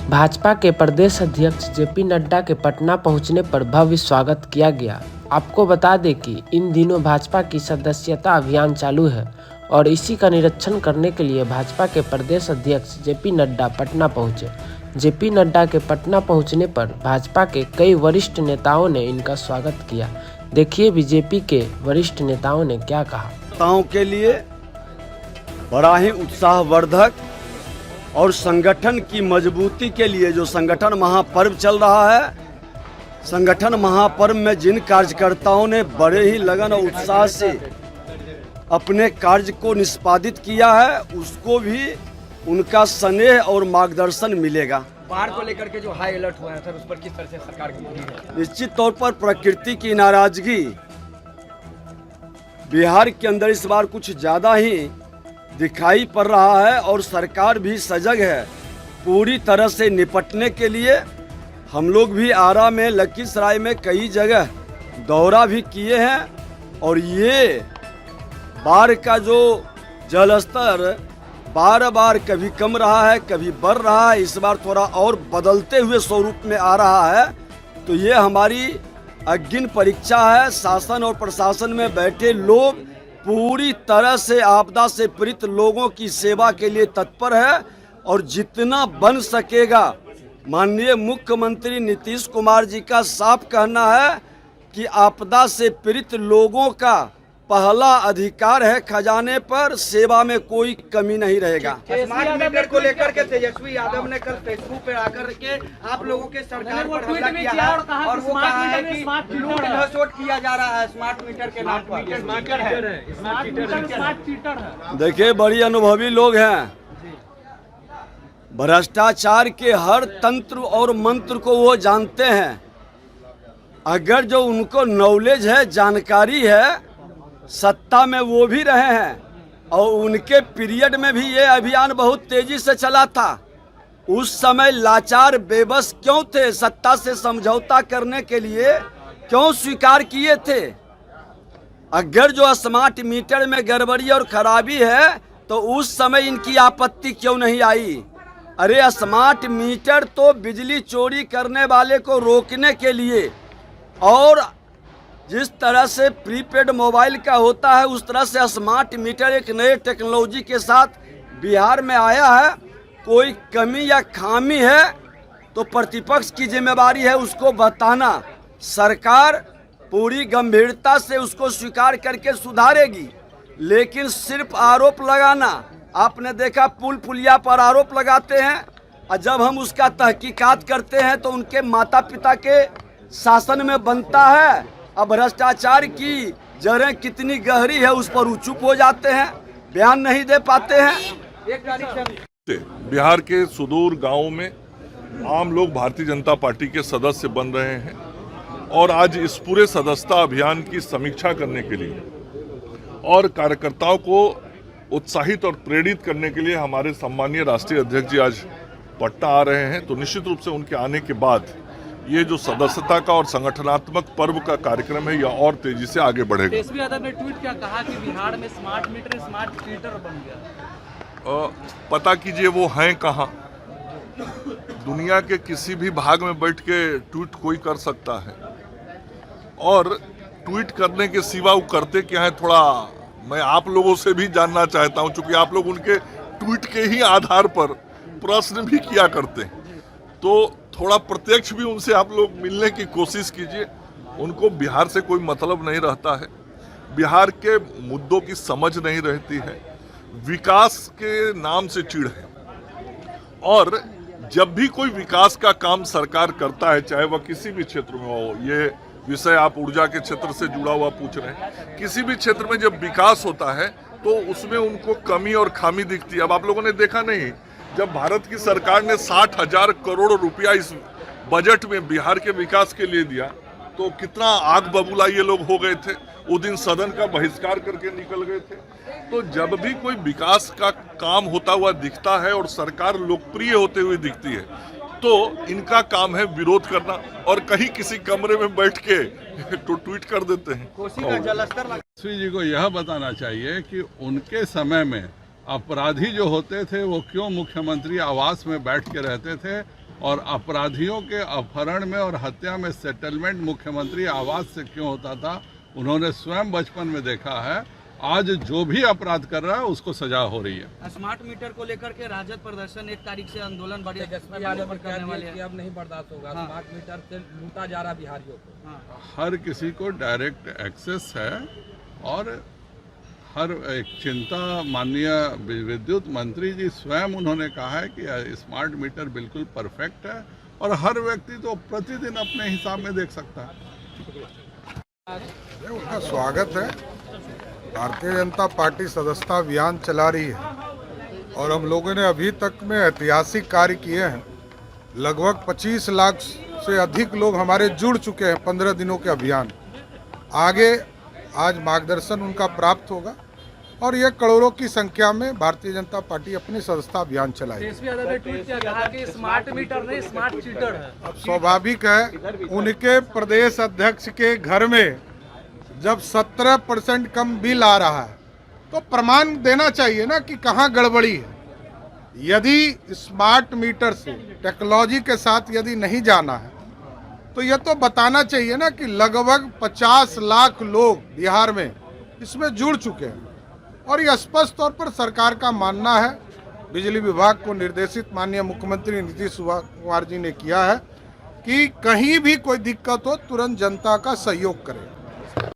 भाजपा के प्रदेश अध्यक्ष जेपी नड्डा के पटना पहुंचने पर भव्य स्वागत किया गया। आपको बता दें कि इन दिनों भाजपा की सदस्यता अभियान चालू है और इसी का निरीक्षण करने के लिए भाजपा के प्रदेश अध्यक्ष जेपी नड्डा पटना पहुंचे। जेपी नड्डा के पटना पहुंचने पर भाजपा के कई वरिष्ठ नेताओं ने इनका स्वागत किया। देखिए बीजेपी के वरिष्ठ नेताओं ने क्या कहा। नेताओं के लिए बड़ा ही उत्साहवर्धक और संगठन की मजबूती के लिए जो संगठन महापर्व चल रहा है, संगठन महापर्व में जिन कार्यकर्ताओं ने बड़े ही लगन और उत्साह से अपने कार्य को निष्पादित किया है, उसको भी उनका स्नेह और मार्गदर्शन मिलेगा। बाढ़ को लेकर के जो हाई अलर्ट हुआ है सर, उस पर किस तरह से सरकार की पूरी है? निश्चित तौर पर प्रकृति की नाराजगी बिहार के अंदर इस बार कुछ ज़्यादा ही दिखाई पड़ रहा है और सरकार भी सजग है पूरी तरह से निपटने के लिए। हम लोग भी आरा में, लखीसराय में कई जगह दौरा भी किए हैं और ये बाढ़ का जो जलस्तर बार बार कभी कम रहा है, कभी बढ़ रहा है, इस बार थोड़ा और बदलते हुए स्वरूप में आ रहा है। तो ये हमारी अग्नि परीक्षा है। शासन और प्रशासन में बैठे लोग पूरी तरह से आपदा से पीड़ित लोगों की सेवा के लिए तत्पर है और जितना बन सकेगा। माननीय मुख्यमंत्री नीतीश कुमार जी का साफ कहना है कि आपदा से पीड़ित लोगों का पहला अधिकार है खजाने पर, सेवा में कोई कमी नहीं रहेगा। स्मार्ट मीटर को लेकर के तेजस्वी यादव ने कल फेसबुक पे आकर के आप लोगों के सरकार पर हमला किया है और वो कहा है कि लूट खसोट किया जा रहा है स्मार्ट मीटर के नाम पर। देखिए बड़ी अनुभवी लोग हैं, भ्रष्टाचार के हर तंत्र और मंत्र को वो जानते हैं। अगर जो उनको नॉलेज है, जानकारी है, सत्ता में वो भी रहे हैं और उनके पीरियड में भी ये अभियान बहुत तेजी से चला था। उस समय लाचार बेबस क्यों थे? सत्ता से समझौता करने के लिए क्यों स्वीकार किए थे? अगर जो स्मार्ट मीटर में गड़बड़ी और खराबी है तो उस समय इनकी आपत्ति क्यों नहीं आई? अरे स्मार्ट मीटर तो बिजली चोरी करने वाले को रोकने के लिए और जिस तरह से प्रीपेड मोबाइल का होता है उस तरह से स्मार्ट मीटर एक नए टेक्नोलॉजी के साथ बिहार में आया है। कोई कमी या खामी है तो प्रतिपक्ष की जिम्मेवारी है उसको बताना। सरकार पूरी गंभीरता से उसको स्वीकार करके सुधारेगी, लेकिन सिर्फ आरोप लगाना, आपने देखा पुल पुलिया पर आरोप लगाते हैं और जब हम उसका तहकीकात करते हैं तो उनके माता पिता के शासन में बनता है। अब भ्रष्टाचार की जड़ें कितनी गहरी है उस पर वो चुप हो जाते हैं, बयान नहीं दे पाते हैं। बिहार के सुदूर गांवों में आम लोग भारतीय जनता पार्टी के सदस्य बन रहे हैं और आज इस पूरे सदस्यता अभियान की समीक्षा करने के लिए और कार्यकर्ताओं को उत्साहित और प्रेरित करने के लिए हमारे सम्मानीय राष्ट्रीय अध्यक्ष जी आज पटना आ रहे हैं। तो निश्चित रूप से उनके आने के बाद ये जो सदस्यता का और संगठनात्मक पर्व का कार्यक्रम है यह और तेजी से आगे बढ़ेगा। तेजस्वी यादव ने ट्वीट क्या कहा कि बिहार में स्मार्ट मीटर बन गया। पता कीजिए वो हैं कहाँ। दुनिया के किसी भी भाग में बैठ के ट्वीट कोई कर सकता है और ट्वीट करने के सिवा वो करते क्या है, थोड़ा मैं आप लोगों से भी जानना चाहता हूँ, चूंकि आप लोग उनके ट्वीट के ही आधार पर प्रश्न भी किया करते हैं। तो थोड़ा प्रत्यक्ष भी उनसे आप लोग मिलने की कोशिश कीजिए। उनको बिहार से कोई मतलब नहीं रहता है, बिहार के मुद्दों की समझ नहीं रहती है, विकास के नाम से चिढ़ है। और जब भी कोई विकास का काम सरकार करता है, चाहे वह किसी भी क्षेत्र में हो, ये विषय आप ऊर्जा के क्षेत्र से जुड़ा हुआ पूछ रहे हैं, किसी भी क्षेत्र में जब विकास होता है तो उसमें उनको कमी और खामी दिखती है। अब आप लोगों ने देखा नहीं, जब भारत की सरकार ने 60,000 करोड़ रुपया इस बजट में बिहार के विकास के लिए दिया तो कितना आग बबूला ये लोग हो गए थे। उस दिन सदन का बहिष्कार करके निकल गए थे। तो जब भी कोई विकास का काम होता हुआ दिखता है और सरकार लोकप्रिय होते हुए दिखती है तो इनका काम है विरोध करना और कहीं किसी कमरे में बैठ के तो ट्वीट कर देते हैं। कोसी का जलस्तर जी को यह बताना चाहिए कि उनके समय में अपराधी जो होते थे वो क्यों मुख्यमंत्री आवास में बैठ के रहते थे और अपराधियों के अपहरण में और हत्या में सेटलमेंट मुख्यमंत्री आवास से क्यों होता था, उन्होंने स्वयं बचपन में देखा है। आज जो भी अपराध कर रहा है उसको सजा हो रही है। स्मार्ट मीटर को लेकर के राजद प्रदर्शन 1 तारीख से आंदोलन बड़े करने वाले हैं। अब नहीं बर्दाश्त होगा। स्मार्ट मीटर से लूटा जा रहा बिहारियों को। हर किसी को डायरेक्ट एक्सेस है और हर एक चिंता माननीय विद्युत मंत्री जी स्वयं उन्होंने कहा है कि स्मार्ट मीटर बिल्कुल परफेक्ट है और हर व्यक्ति तो प्रतिदिन अपने हिसाब में देख सकता है। उनका स्वागत है। भारतीय जनता पार्टी सदस्यता अभियान चला रही है और हम लोगों ने अभी तक में ऐतिहासिक कार्य किए हैं। लगभग 25 लाख से अधिक लोग हमारे जुड़ चुके हैं 15 दिनों के अभियान। आगे आज मार्गदर्शन उनका प्राप्त होगा और ये करोड़ों की संख्या में भारतीय जनता पार्टी अपनी सदस्यता अभियान चलाएगी। स्मार्ट मीटर नहीं, स्मार्ट चीटर है। अब स्वाभाविक है, उनके प्रदेश अध्यक्ष के घर में जब 17% कम बिल आ रहा है तो प्रमाण देना चाहिए ना कि कहाँ गड़बड़ी है। यदि स्मार्ट मीटर से टेक्नोलॉजी के साथ यदि नहीं जाना है तो यह तो बताना चाहिए ना कि लगभग 50 लाख लोग बिहार में इसमें जुड़ चुके हैं और ये स्पष्ट तौर पर सरकार का मानना है। बिजली विभाग को निर्देशित माननीय मुख्यमंत्री नीतीश कुमार जी ने किया है कि कहीं भी कोई दिक्कत हो तुरंत जनता का सहयोग करें।